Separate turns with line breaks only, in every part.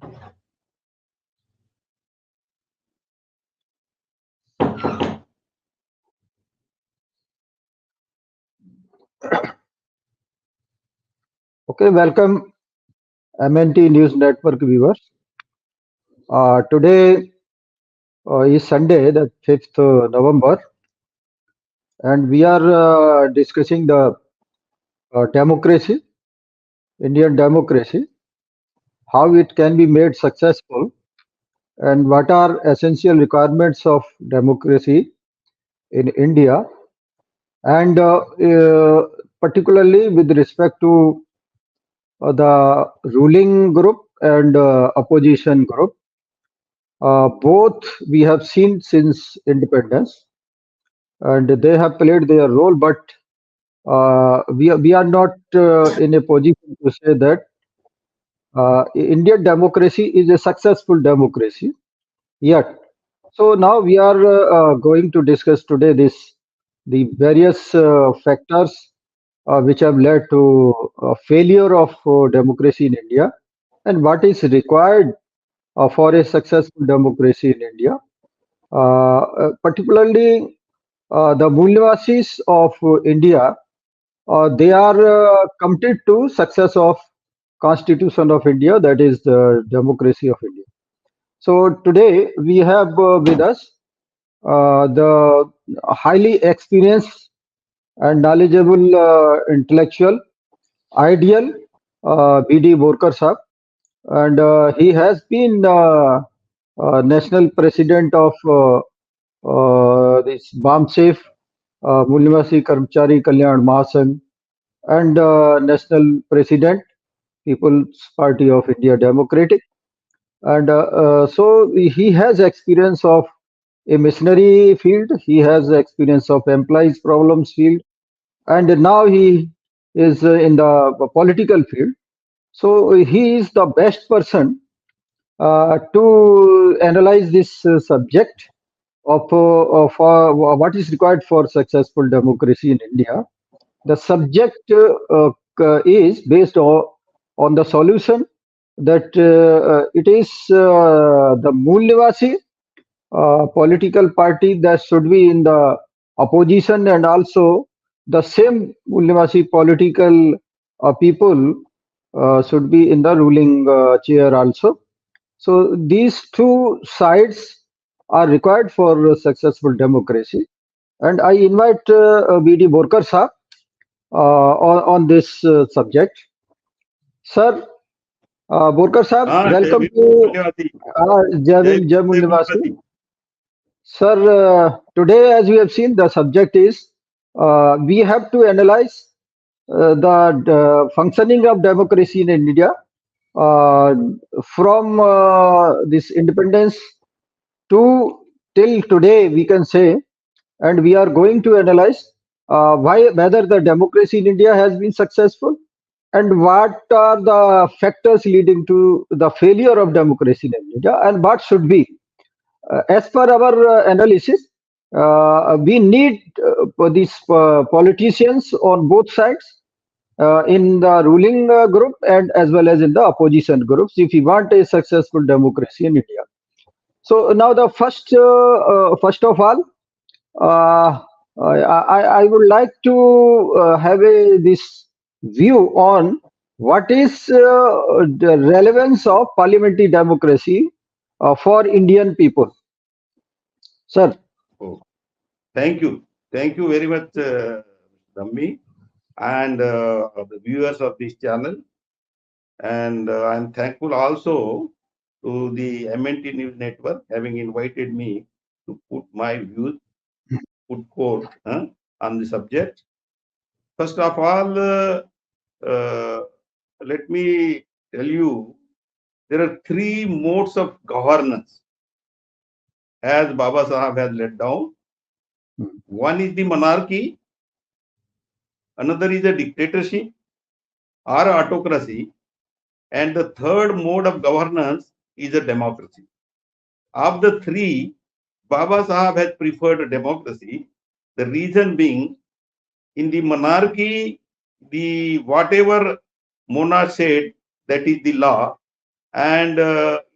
Okay, welcome MNT News Network viewers. Today is Sunday, the 5th November, and we are discussing the democracy, Indian democracy, how it can be made successful, and what are essential requirements of democracy in India, and particularly with respect to the ruling group and opposition group. Both we have seen since independence, and they have played their role, but we are not in a position to say that Indian democracy is a successful democracy yet. So now we are going to discuss today the various factors which have led to failure of democracy in India, and what is required for a successful democracy in India. Particularly the Mulnivasis of India, they are committed to success of Constitution of India, that is the democracy of India. So today we have with us the highly experienced and knowledgeable intellectual, ideal B.D. Borkar Sahab, and he has been national president of this BAMSAFE, Mulnivasi Kalyan Mahasangh, and national president, People's Party of India Democratic. And so he has experience of a missionary field, he has experience of employees problems field, and now he is in the political field. So he is the best person to analyze this subject of what is required for successful democracy in India. The subject is based on the solution that it is the Mulnivasi political party that should be in the opposition, and also the same Mulnivasi political people should be in the ruling chair also. So these two sides are required for successful democracy. And I invite B.D. Borkar Sahab on this subject. Sir, Borkar Sahab, welcome to Jai Mulnivasi. Sir, today as we have seen, the subject is we have to analyze the functioning of democracy in India uh, from this independence to till today, we can say, and we are going to analyze why whether the democracy in India has been successful and what are the factors leading to the failure of democracy in India and what should be. As per our analysis, we need these politicians on both sides in the ruling group and as well as in the opposition groups if we want a successful democracy in India. So now the first of all, uh, I would like to have this view on what is the relevance of parliamentary democracy for Indian people. Sir.
Oh, thank you. Thank you very much, Rammi, and the viewers of this channel. And I'm thankful also to the MNT News Network having invited me to put my views, put forth on the subject. First of all, let me tell you, there are three modes of governance as Baba Sahab has laid down. One is the monarchy, another is a dictatorship or autocracy, and the third mode of governance is a democracy. Of the three, Baba Sahab has preferred democracy. The reason being, in the monarchy, the whatever monarch said, that is the law, And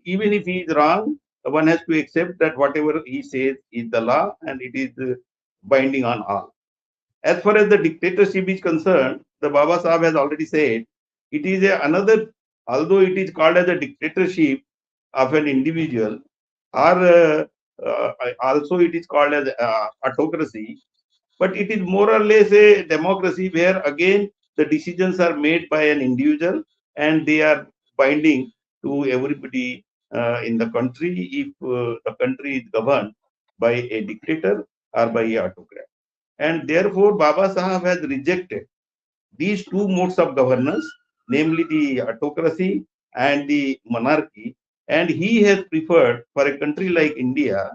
even if he is wrong, one has to accept that whatever he says is the law and it is binding on all. As far as the dictatorship is concerned, the Baba Sahib has already said it is another, although it is called as a dictatorship of an individual, or also it is called as autocracy, but it is more or less a democracy where again the decisions are made by an individual and they are binding to everybody in the country if the country is governed by a dictator or by a autocrat. And therefore, Baba Sahib has rejected these two modes of governance, namely the autocracy and the monarchy. And he has preferred for a country like India,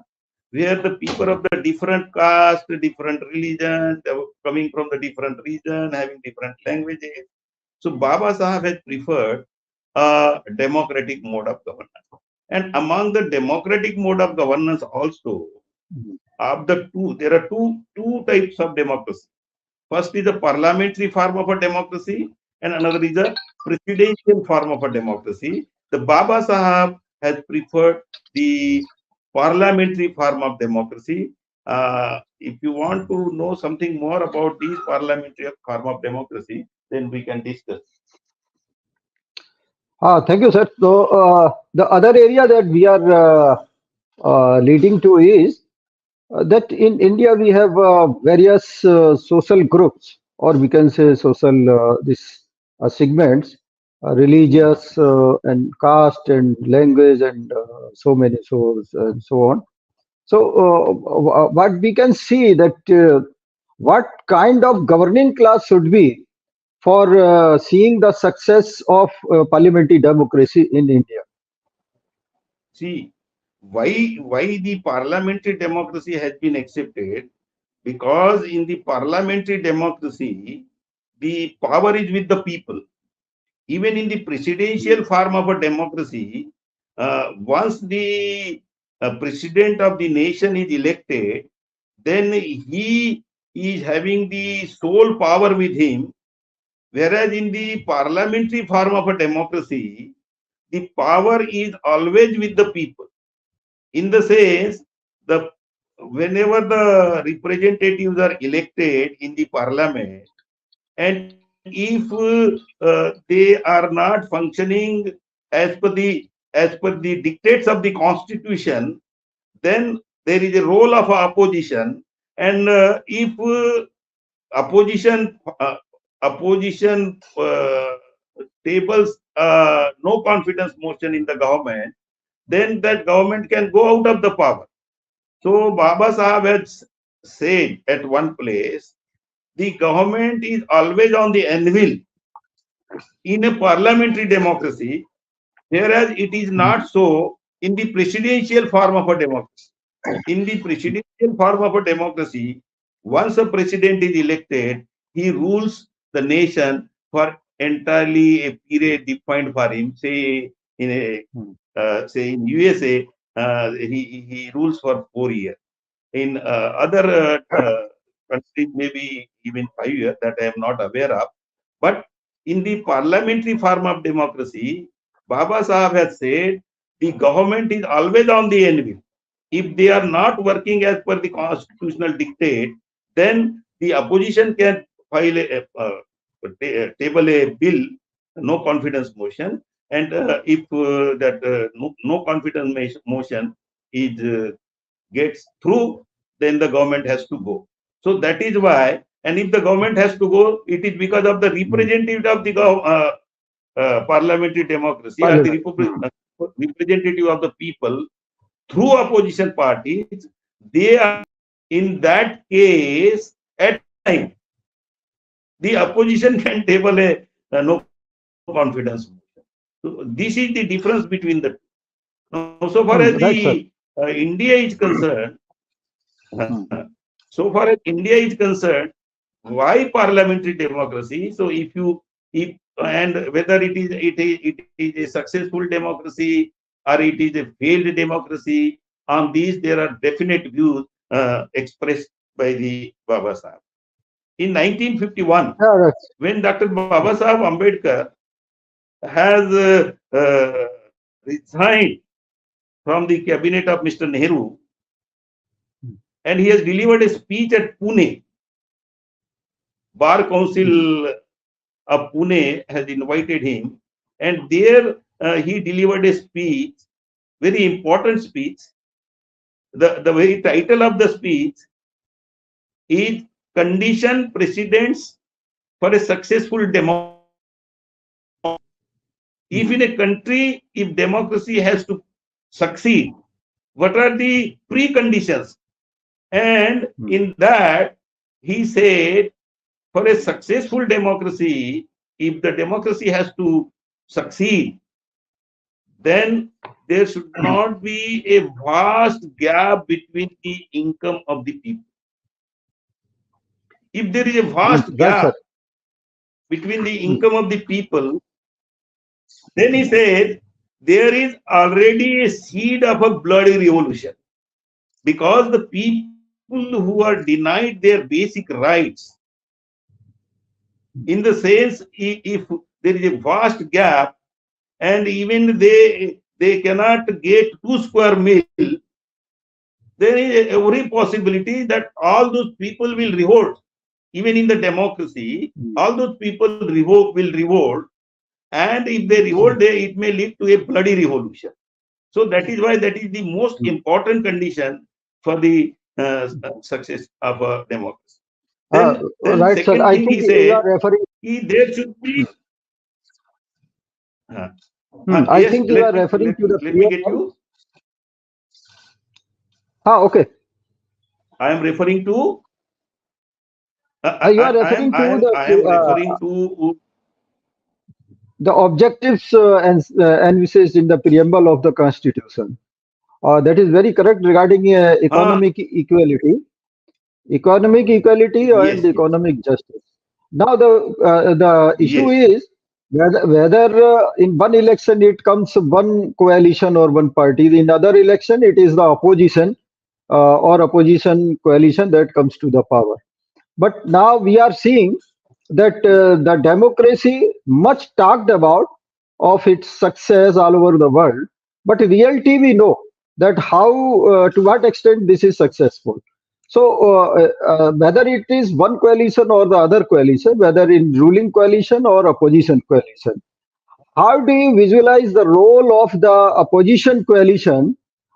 where the people of the different caste, different religions, coming from the different region, having different languages. So Baba Sahib has preferred a democratic mode of governance. And among the democratic mode of governance also, of the two, there are two types of democracy. First is the parliamentary form of a democracy, and another is a presidential form of a democracy. The Baba Sahib has preferred the parliamentary form of democracy. If you want to know something more about this parliamentary form of democracy, then we can discuss.
Thank you, sir. So, the other area that we are leading to is that in India we have various social groups, or we can say social this segments, religious and caste and language and so many and so on. So, what we can see that what kind of governing class should be for seeing the success of parliamentary democracy in India.
See, why the parliamentary democracy has been accepted? Because in the parliamentary democracy, the power is with the people. Even in the presidential form of a democracy, once the president of the nation is elected, then he is having the sole power with him. Whereas in the parliamentary form of a democracy, the power is always with the people. In the sense, the whenever the representatives are elected in the parliament, and if they are not functioning as per the dictates of the constitution, then there is a role of opposition. And if opposition opposition tables no confidence motion in the government, then that government can go out of the power. So Baba Sahib has said at one place, the government is always on the anvil in a parliamentary democracy, whereas it is not so in the presidential form of a democracy. In the presidential form of a democracy, once a president is elected, he rules the nation for entirely a period defined for him. Say in a say in USA, he rules for 4 years. In other countries, maybe even 5 years, that I am not aware of. But in the parliamentary form of democracy, Baba Sahib has said the government is always on the anvil. If they are not working as per the constitutional dictate, then the opposition can file table a bill, no confidence motion, and if that no confidence motion is gets through, then the government has to go. So that is why, and if the government has to go, it is because of the representative of the parliamentary democracy, or the
Parliament.
representative of the people through opposition parties. They are, in that case, at any time, the opposition can table a no confidence motion. So this is the difference between the two. Now, so far as the
Right, sir.
India is concerned, so far as India is concerned, why parliamentary democracy? So if you if and whether it is a successful democracy or it is a failed democracy, on these there are definite views expressed by the Baba Sahib. In 1951,
Yeah, right.
when Dr. Baba Sahib Ambedkar has resigned from the cabinet of Mr. Nehru,
Hmm.
and he has delivered a speech at Pune. Bar Council of Pune has invited him, and there he delivered a speech, very important speech. The very title of the speech is Condition Precedents for a Successful Democracy. If in a country, if democracy has to succeed, what are the preconditions? And
Hmm.
in that, he said, for a successful democracy, if the democracy has to succeed, then there should not be a vast gap between the income of the people. If there is a vast
Right, sir.
gap between the
Hmm.
income of the people, then he said there is already a seed of a bloody revolution, because the people who are denied their basic rights, in the sense, if there is a vast gap and even they cannot get 2 square meal, there is every possibility that all those people will revolt. Even in the democracy,
Hmm.
all those people will revolt, and if they revolt, it may lead to a bloody revolution. So that is why that is the most
Hmm.
important condition for the success of a democracy.
Uh,
Then
right, sir.
second
I
thing
think
he
you are
said,
referring.
there should be. Uh,
I
yes,
think you are referring to the
let me get
preamble.
you.
Okay.
I am referring to.
You are referring to
I am referring to.
the objectives and envisaged in the preamble of the Constitution. That is very correct regarding
Uh,
economic equality and
yes, yes,
economic justice. Now the issue
yes.
is whether in one election it comes one coalition or one party, in other election it is the opposition or opposition coalition that comes to the power. But now we are seeing that the democracy, much talked about, of its success all over the world, but in reality we know that how to what extent this is successful. So whether it is one coalition or the other coalition, whether in ruling coalition or opposition coalition, how do you visualize the role of the opposition coalition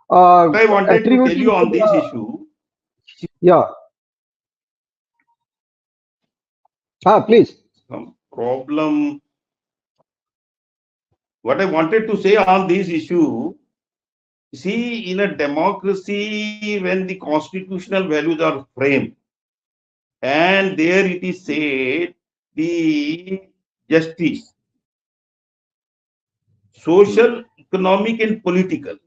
uh,
What I wanted to tell
attributing
you
to
on this
the
issue,
yeah please.
some problem. What I wanted to say on this issue, see, in a democracy, when the constitutional values are framed, and there it is said the justice, social, economic, and political.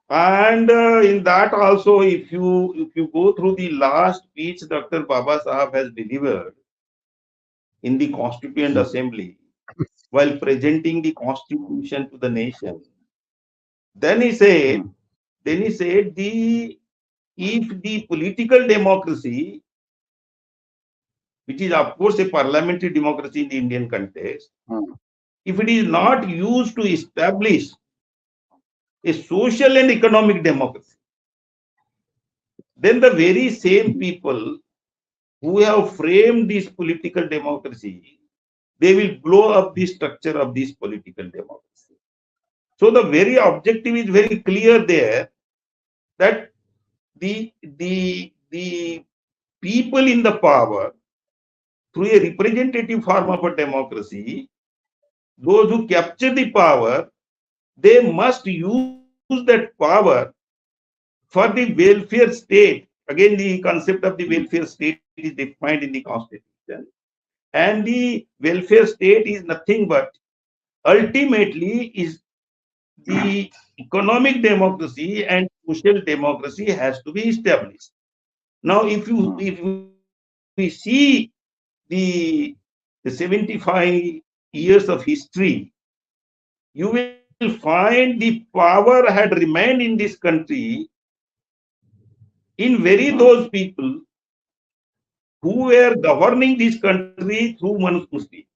And in that also, if you go through the last speech Dr. Baba Sahab has delivered in the Constituent Assembly while presenting the Constitution to the nation, then he said, the if the political democracy, which is of course a parliamentary democracy in the Indian context, if it is not used to establish a social and economic democracy, then the very same people who have framed this political democracy, they will blow up the structure of this political democracy. So the very objective is very clear there, that the people in the power, through a representative form of a democracy, those who capture the power, they must use that power for the welfare state. Again, the concept of the welfare state is defined in the Constitution. And the welfare state is nothing but, ultimately, is the economic democracy and social democracy has to be established. Now, if we see the 75 years of history, you will find the power had remained in this country in very those people who were governing this country through Manusmriti.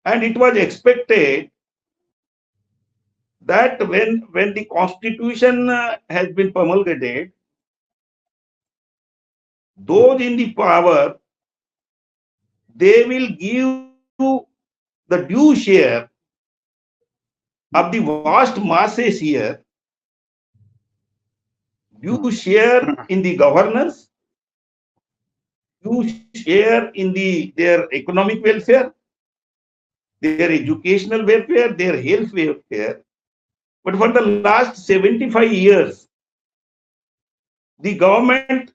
And it was expected that when the constitution has been promulgated, those in the power, they will give the due share of the vast masses here, due share in the governance, due share in their economic welfare, their educational welfare, their health welfare. But for the last 75 years, the government,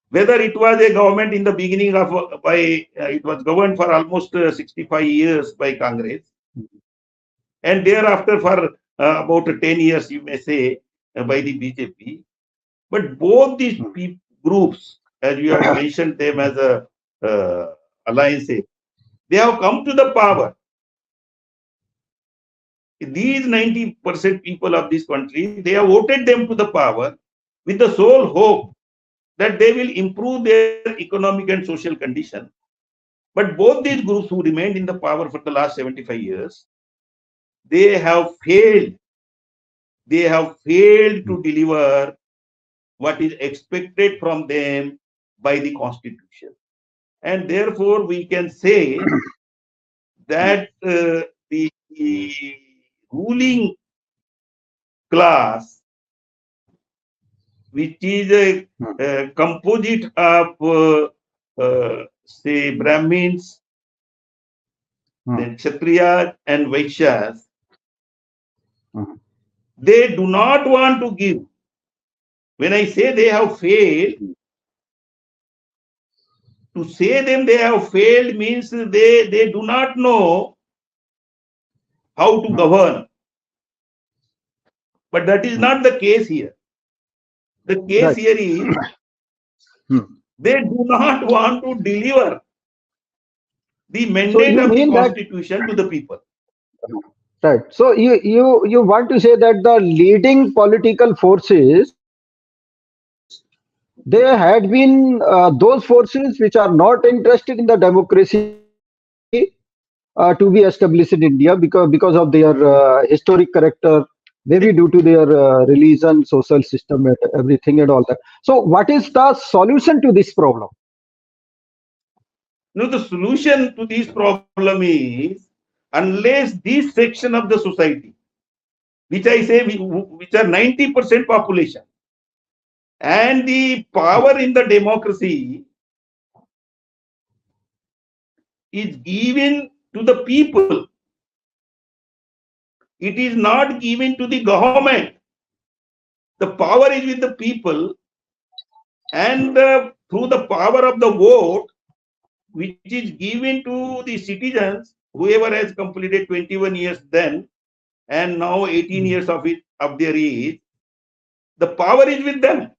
whether it was a government in the beginning of it was governed for almost 65 years by Congress, and thereafter for about 10 years, you may say, by the BJP. But both these groups, as you have mentioned them as a alliances, they have come to the power. These 90% people of this country, they have voted them to the power with the sole hope that they will improve their economic and social condition. But both these groups who remained in the power for the last 75 years, they have failed. They have failed to deliver what is expected from them by the constitution. And therefore, we can say that the ruling class, which is a composite of, say, Brahmins, then Kshatriyas and Vaishyas, they do not want to give. When I say they have failed, to say them they have failed means they do not know how to govern. But that is not the case here. The case here is they do not want to deliver the mandate of the constitution to the people.
Right. So you want to say that the leading political forces, they had been those forces which are not interested in the democracy to be established in India because of their historic character, maybe due to their religion, social system, and everything and all that. So what is the solution to this problem?
No, the solution to this problem is, unless this section of the society, which I say which are 90% population, and the power in the democracy is given to the people. It is not given to the government. The power is with the people, and through the power of the vote, which is given to the citizens, whoever has completed 21 years then, and now 18 years of their age, the power is with them.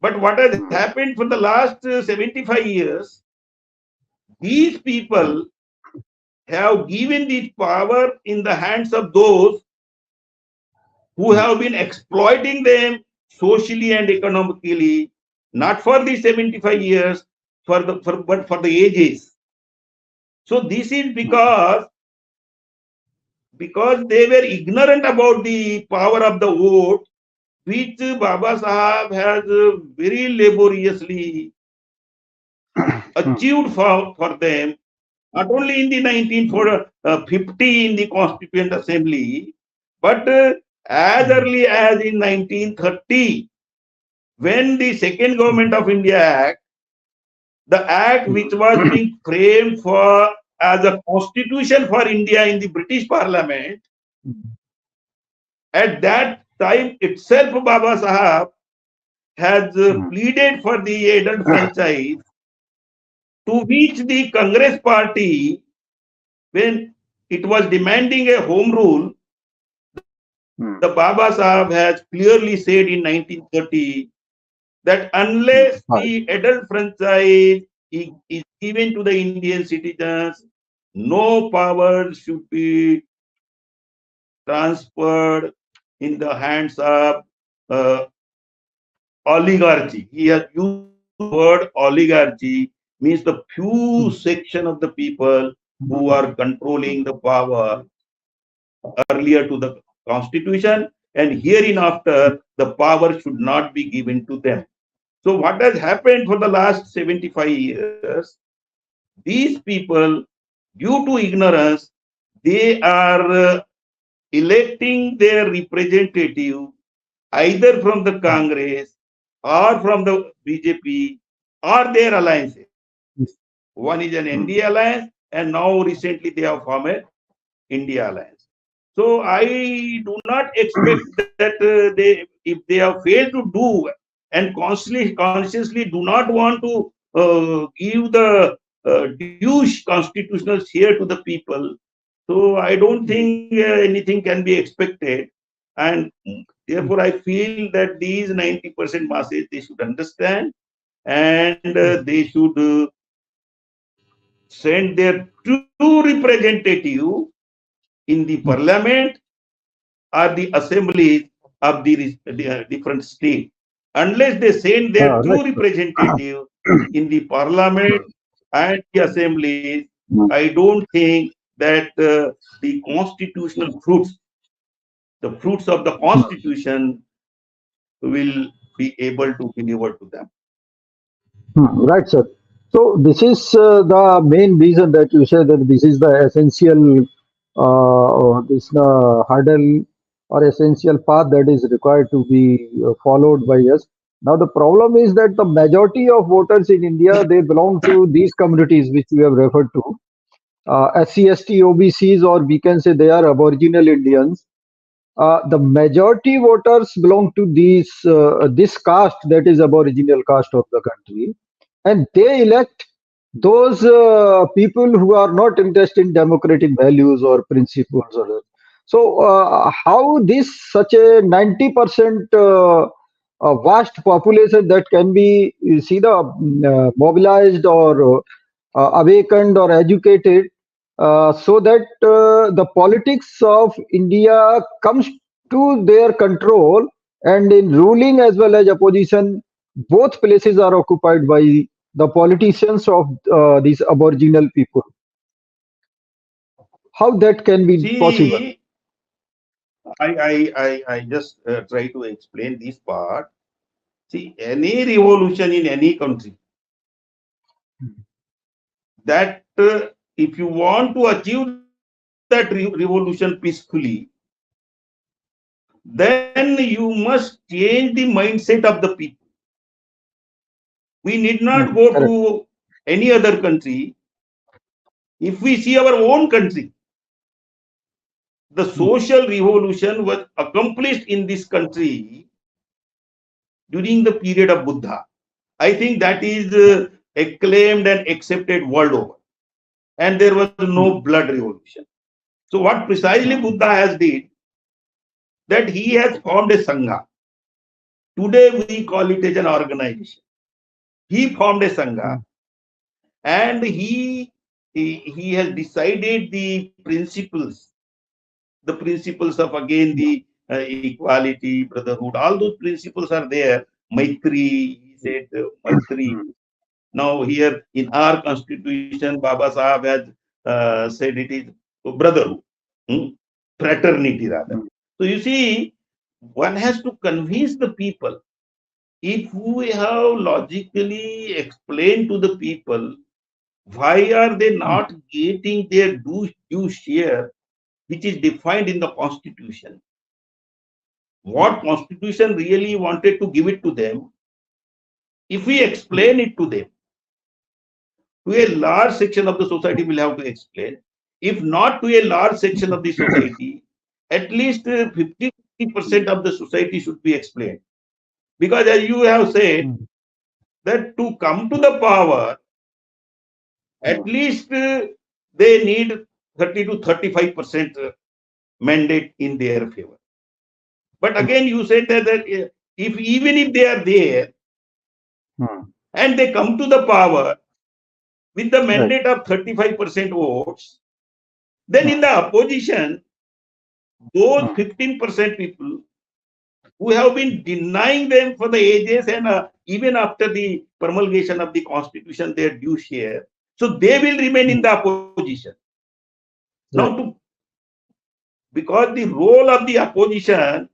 But what has happened for the last 75 years, these people have given this power in the hands of those who have been exploiting them socially and economically, not for the 75 years, but for the ages. So this is because they were ignorant about the power of the vote, which Baba Sahab has very laboriously achieved for them, not only in the 1950 in the Constituent Assembly, but as early as in 1930, when the Second Government of India Act, the act which was being framed for as a constitution for India in the British Parliament, at that time itself Baba Sahab has pleaded for the adult franchise, to which the Congress party, when it was demanding a home rule, the Baba Sahab has clearly said in 1930 that unless the adult franchise is given to the Indian citizens, no power should be transferred in the hands of oligarchy. He has used the word oligarchy, means the few section of the people who are controlling the power. earlier to the constitution, and hereinafter the power should not be given to them. So what has happened for the last 75 years, these people, due to ignorance, they are electing their representative either from the Congress or from the BJP or their alliances. One is an NDA alliance, and now recently they have formed a India alliance. So I do not expect that if they have failed to do and consciously do not want to give the due constitutional share to the people, so I don't think anything can be expected. And therefore, I feel that these 90% masses, they should understand, and they should send their true representative in the parliament or the assemblies of the different states. Unless they send their true
Right.
representative in the parliament and the assemblies, I don't think that the constitutional fruits, the fruits of the constitution, will be able to deliver to them.
Right, sir. So this is the main reason that you say that this is the essential this hurdle or essential path that is required to be followed by us. Now the problem is that the majority of voters in India, they belong to these communities which we have referred to, SC, ST, OBCs, or we can say they are Aboriginal Indians. The majority voters belong to these this caste, that is Aboriginal caste of the country, and they elect those people who are not interested in democratic values or principles or that. So how this such a 90% vast population that can be you see the mobilized or awakened or educated so that the politics of India comes to their control, and in ruling as well as opposition, both places are occupied by the politicians of these Aboriginal people. How that can be possible?
See, I just try to explain this part. See, any revolution in any country, that if you want to achieve that revolution peacefully, then you must change the mindset of the people. We need not go
Correct.
to any other country. If we see our own country, the social revolution was accomplished in this country during the period of Buddha. I think that is acclaimed and accepted world over. And there was no blood revolution. So what precisely Buddha has did, that he has formed a Sangha. Today we call it as an organization. He formed a Sangha, and he has decided the principles of again the equality, brotherhood. All those principles are there. Maitri, he said Maitri. Now here in our constitution, Baba Sahab has said it is brotherhood, fraternity rather. So you see, one has to convince the people. If we have logically explained to the people why are they not getting their due share, which is defined in the constitution, what constitution really wanted to give it to them, if we explain it to them, to a large section of the society will have to explain. If not to a large section of the society, at least 50% of the society should be explained. Because as you have said, that to come to the power, at least they need 30 to 35% mandate in their favor. But again, you said that if even if they are there and they come to the power with the mandate of 35% votes, then in the opposition, those 15% people who have been denying them for the ages and even after the promulgation of the constitution, their due share, so they will remain in the opposition. Now, because the role of the opposition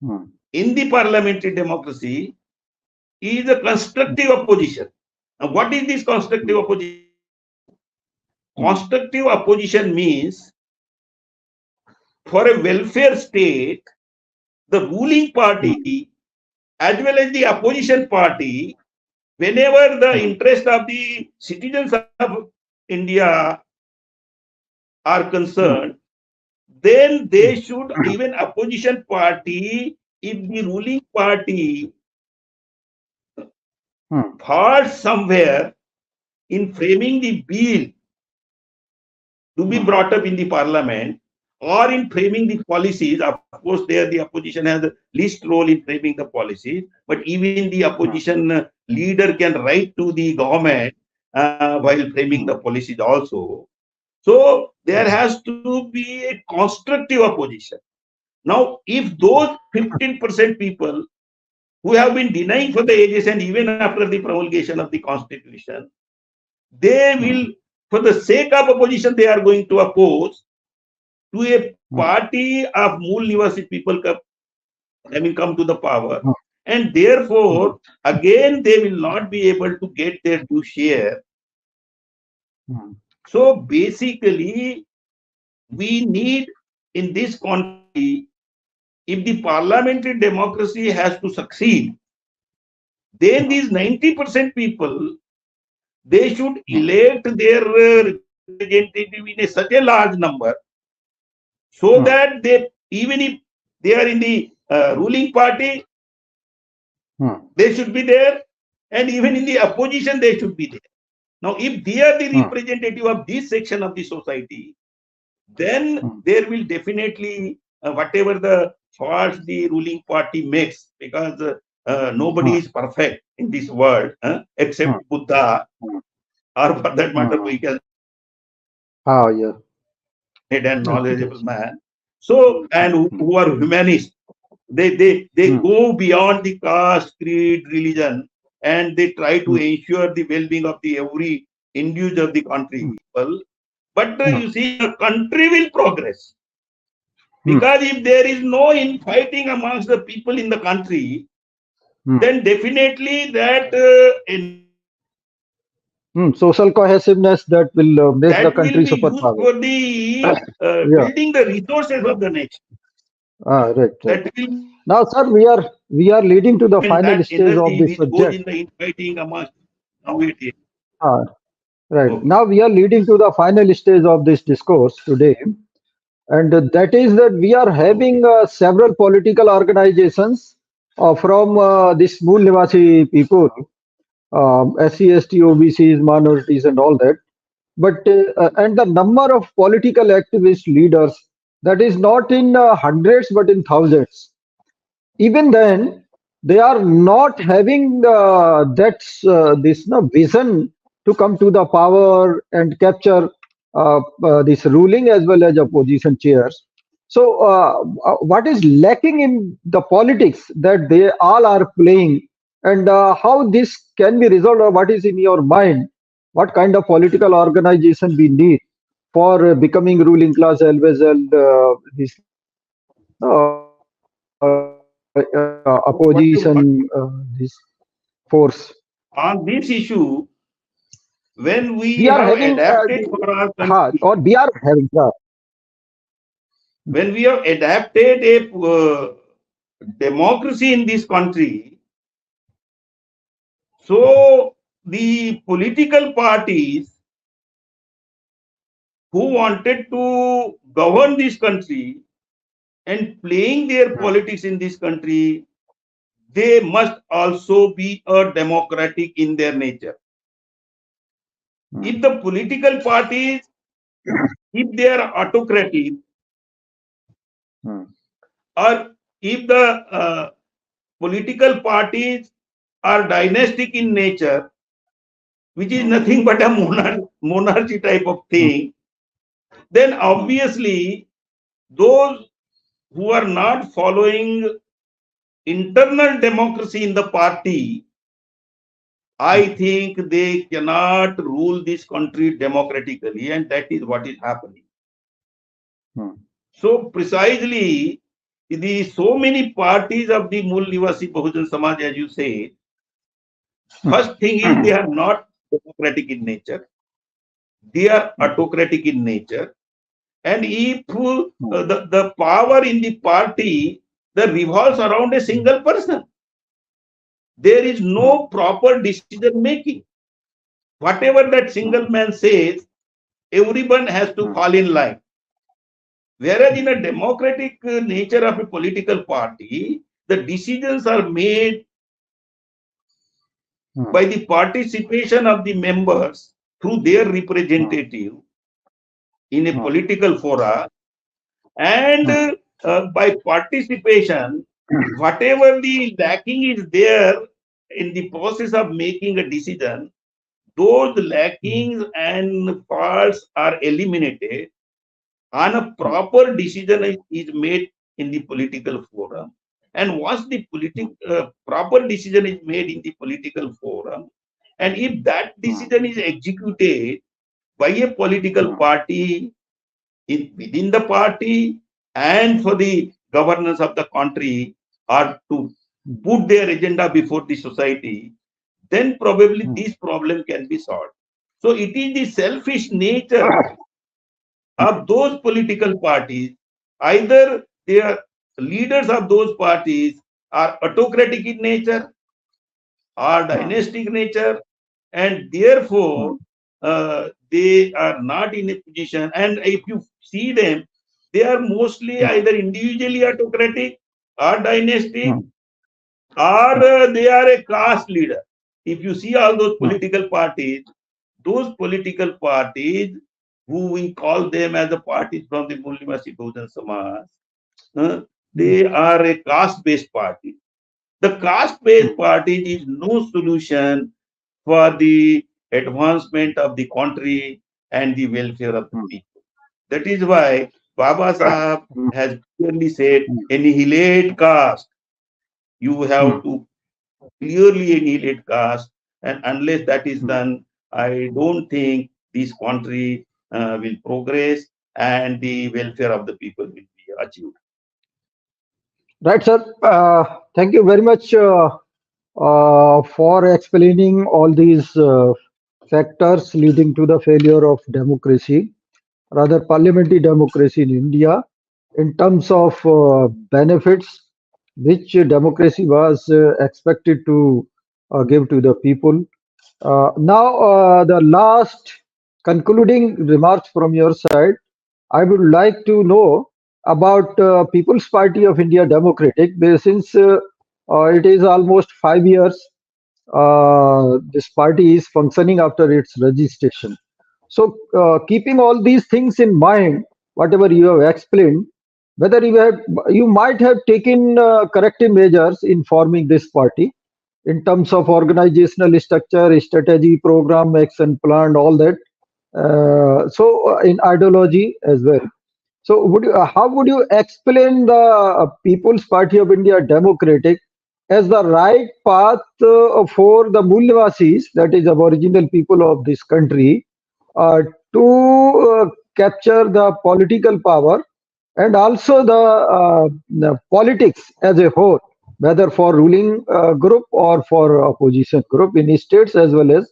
Hmm.
in the parliamentary democracy is a constructive opposition. Now, what is this constructive opposition?
Hmm.
Constructive opposition means for a welfare state, the ruling
Hmm.
party as well as the opposition party, whenever the
Hmm.
interest of the citizens of India are
Hmm.
concerned, then
Hmm.
they should, even opposition party, if the ruling party
Hmm.
falls somewhere in framing the bill to be
Hmm.
brought up in the parliament or in framing the policies. Of course, there the opposition has the least role in framing the policies, but even the
Hmm.
opposition leader can write to the government while framing the
Hmm.
policies also. So there
Hmm.
has to be a constructive opposition. Now, if those 15% people who have been denying for the ages and even after the promulgation of the constitution, they
Hmm.
will, for the sake of opposition, they are going to oppose to a
Hmm.
party of Mulnivasi people come to the power.
Hmm.
And
Hmm.
therefore, again, they will not be able to get their due share.
Hmm.
So basically, we need in this country, if the parliamentary democracy has to succeed, then
Hmm.
these 90% people, they should
Hmm.
elect their representative in such a large number so
Hmm.
that they, even if they are in the ruling party,
Hmm.
they should be there, and even in the opposition, they should be there. Now, if they are the
Hmm.
representative of this section of the society, then
Hmm.
there will definitely, whatever the faults the ruling party makes, because nobody
Hmm.
is perfect in this world except
Hmm.
Buddha,
Hmm.
or for that matter,
Hmm.
we can
Ah, yeah.
and
Okay,
knowledgeable
that's.
man. So, and
Hmm.
who are humanists, they
Hmm.
go beyond the caste, creed, religion, and they try to
Hmm.
ensure the well-being of the every individual of the
Hmm.
country people. But
Hmm.
you see, the country will progress
Hmm.
because if there is no infighting amongst the people in the country,
Hmm.
then definitely that
Hmm. Social cohesiveness that will make the
that will
country
be used
superpower.
for the
Yeah.
building the resources of the nation.
Ah, right. Right.
That will
Now, sir, we are leading to the
and
final
that
stage of
energy
this
which goes
subject.
in the infighting amongst now it is.
Ah, right.
Okay.
Now we are leading to the final stage of this discourse today, and that is that we are
Okay.
having several political organizations from this Mool Nivasi people, SC, ST, OBCs, minorities, and all that. But and the number of political activist leaders, that is not in hundreds but in thousands. Even then they are not having that this vision to come to the power and capture this ruling as well as opposition chairs. So what is lacking in the politics that they all are playing, and how this can be resolved, or what is in your mind, what kind of political organization we need for becoming ruling class as well as this opposition this force.
On this issue, when we
We are
have
having
adapted for our country,
or we are having
when we have adapted a democracy in this country, so the political parties who wanted to govern this country and playing their politics in this country, they must also be a democratic in their nature. If the political parties, if they are autocratic, or if the political parties are dynastic in nature, which is nothing but a monarchy type of thing, then obviously those who are not following internal democracy in the party, I think they cannot rule this country democratically, and that is what is happening. So precisely, the so many parties of the Mulnivasi Bahujan Samaj, as you say, first thing is they are not democratic in nature. They are autocratic in nature. And if the power in the party that revolves around a single person, there is no proper decision making. Whatever that single man says, everyone has to fall in line. Whereas in a democratic nature of a political party, the decisions are made by the participation of the members through their representative in a political fora, and by participation, whatever the lacking is there in the process of making a decision, those lackings and faults are eliminated, and a proper decision is made in the political forum. And once the proper decision is made in the political forum, and if that decision is executed by a political party within the party and for the governance of the country, or to put their agenda before the society, then probably this problem can be solved. So it is the selfish nature of those political parties. Either their leaders of those parties are autocratic in nature or dynastic nature, and therefore they are not in a position. And if you see them, they are mostly either individually autocratic or dynastic, or they are a caste leader. If you see all those political parties who we call them as the parties from the Mulnivasi Bahujan Samaj, they are a caste-based party. The caste-based party is no solution for the advancement of the country and the welfare of the people. That is why Baba Sahab has clearly said, annihilate caste. You have to clearly annihilate caste, and unless that is done, I don't think this country will progress and the welfare of the people will be achieved.
Right, sir. Thank you very much for explaining all these factors leading to the failure of democracy, rather parliamentary democracy in India, in terms of benefits which democracy was expected to give to the people. Now, the last concluding remarks from your side, I would like to know about People's Party of India Democratic, since it is almost 5 years this party is functioning after its registration. So, keeping all these things in mind, whatever you have explained, whether you might have taken corrective measures in forming this party in terms of organizational structure, strategy, program, action plan, all that. In ideology as well. So, how would you explain the People's Party of India Democratic as the right path for the Mulnivasis, that is aboriginal people of this country, uh, to capture the political power and also the politics as a whole, whether for ruling group or for opposition group in states as well as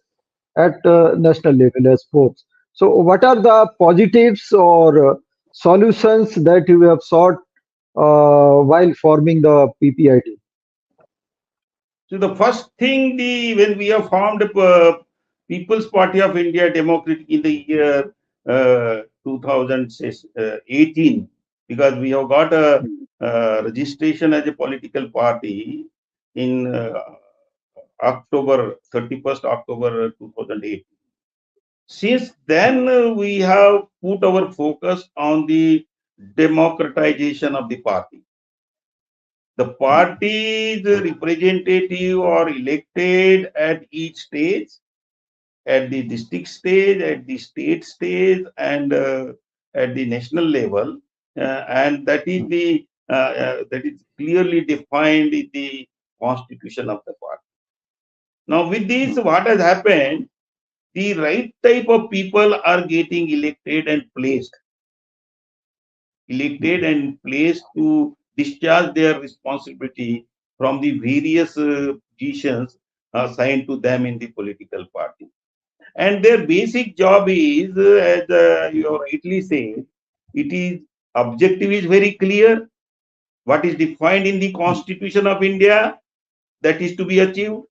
at national level as both. So, what are the positives or solutions that you have sought while forming the PPID?
So the first thing, when we have formed People's Party of India Democratic in the year 2018, because we have got a registration as a political party in October 31st October 2008. Since then, we have put our focus on the democratization of the party. The party's representative are elected at each stage, at the district stage, at the state stage, and at the national level, and that is clearly defined in the constitution of the party. Now, with this, what has happened? The right type of people are getting elected and placed. elected and placed to discharge their responsibility from the various positions assigned to them in the political party. And their basic job is, as you have rightly said, it is objective is very clear. What is defined in the Constitution of India, that is to be achieved.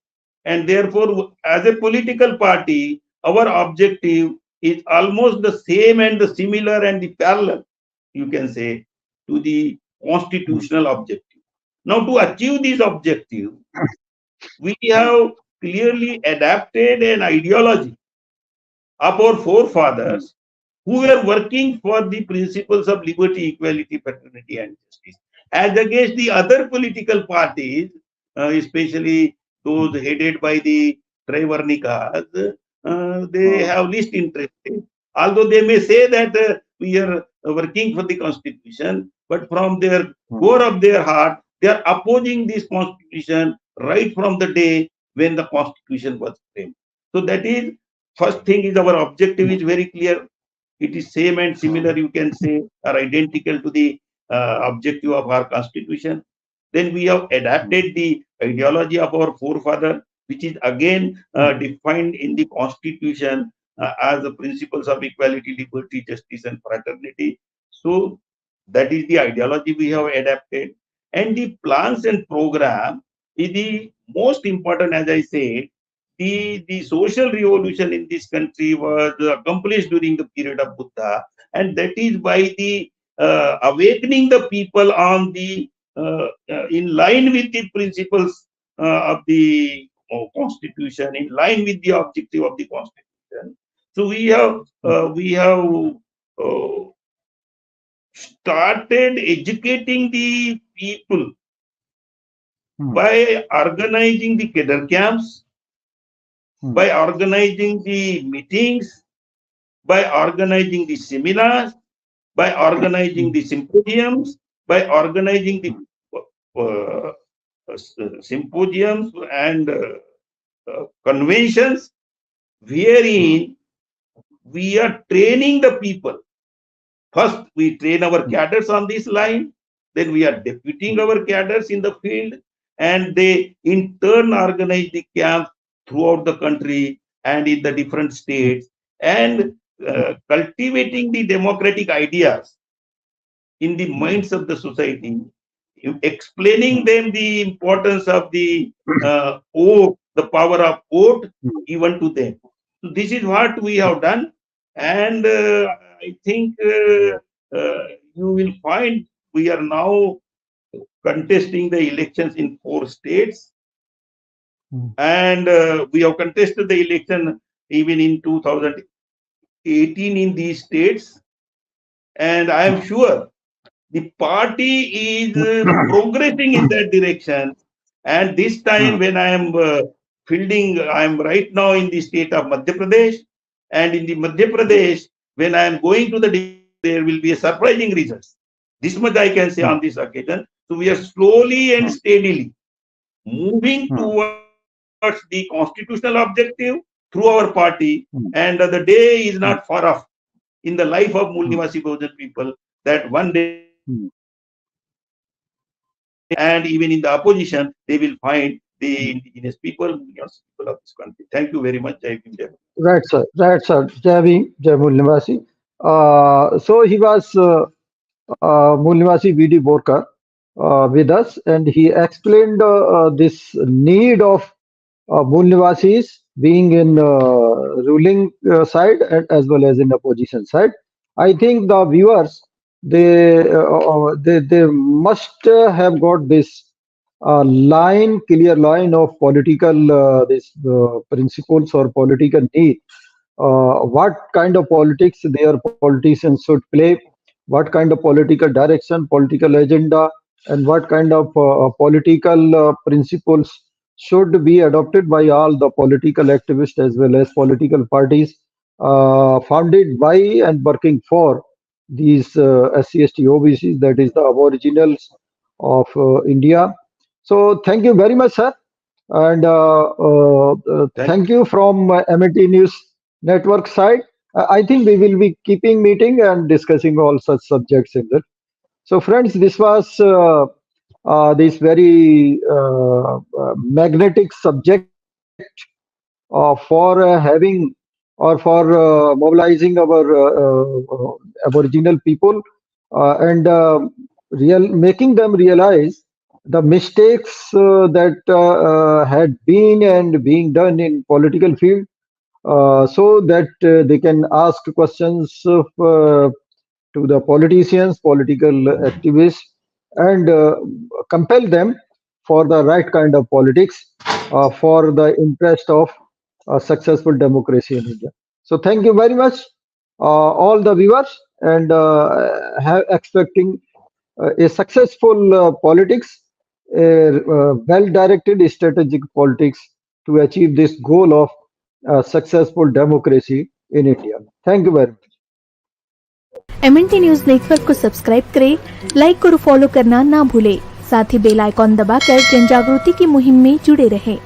And therefore, as a political party, our objective is almost the same and the similar and the parallel, you can say, to the constitutional objective. Now, to achieve this objective, we have clearly adapted an ideology of our forefathers who were working for the principles of liberty, equality, fraternity, and justice, as against the other political parties, especially those headed by the Trivarnikas. They have least interest. Although they may say that we are working for the constitution, but from their core of their heart, they are opposing this constitution right from the day when the constitution was framed. So that is first thing is our objective is very clear. It is same and similar, you can say, are identical to the objective of our constitution. Then we have adapted the ideology of our forefather, which is again defined in the constitution as the principles of equality, liberty, justice, and fraternity. So that is the ideology we have adapted. And the plans and program is the most important, as I said. The social revolution in this country was accomplished during the period of Buddha, and that is by the awakening the people on the in line with the principles of the constitution, in line with the objective of the constitution. So we have uh, started educating the people by organizing the cadre camps, by organizing the meetings, by organizing the seminars, by organizing the symposiums, by organizing the uh, symposiums and conventions, wherein we are training the people. First, we train our cadres on this line, then we are deputing our cadres in the field, and they in turn organize the camps throughout the country and in the different states, and cultivating the democratic ideas in the minds of the society, explaining them the importance of the vote, the power of vote given to them. So this is what we have done, and I think you will find we are now contesting the elections in 4 states, and we have contested the election even in 2018 in these states, and I am sure the party is progressing in that direction. And this time, when I am fielding, I am right now in the state of Madhya Pradesh, and in the Madhya Pradesh, when I am going to the debate, there will be a surprising results. This much I can say on this occasion. So we are slowly and steadily moving towards the constitutional objective through our party, and the day is not far off in the life of Mulnivasi people that one day in the government and even in the opposition, they will find the indigenous people, Mulnivasi people of this country. Thank you very much. Jai Hind, Jai Bharat.
Right, sir. Right, sir. Jai Bhim, Jai Mulnivasi. So he was Mulnivasi V.D. Borkar with us, and he explained this need of Mulnivasis being in ruling side and as well as in opposition side. I think the viewers they must have got this clear line of political this principles or political need, what kind of politics their politicians should play, what kind of political direction, political agenda, and what kind of political principles should be adopted by all the political activists as well as political parties founded by and working for these SC/ST OBCs, that is the aboriginals of India. So thank you very much, sir. And
Thank
thank you from MNT News Network side. I think we will be keeping meeting and discussing all such subjects in that. So, friends, this was this very magnetic subject for having or for mobilizing our Aboriginal people and making them realize the mistakes that had been and being done in political field, so that they can ask questions to the politicians, political activists, and compel them for the right kind of politics for the interest of successful democracy in India. So, thank you very much, all the viewers, and expecting a successful politics, a well-directed strategic politics to achieve this goal of successful democracy in India. Thank you very much.
MNT news network को subscribe करें, like और follow करना ना भूलें। साथ ही bell icon दबाकर जन जागृति की मुहिम में जुड़े रहें।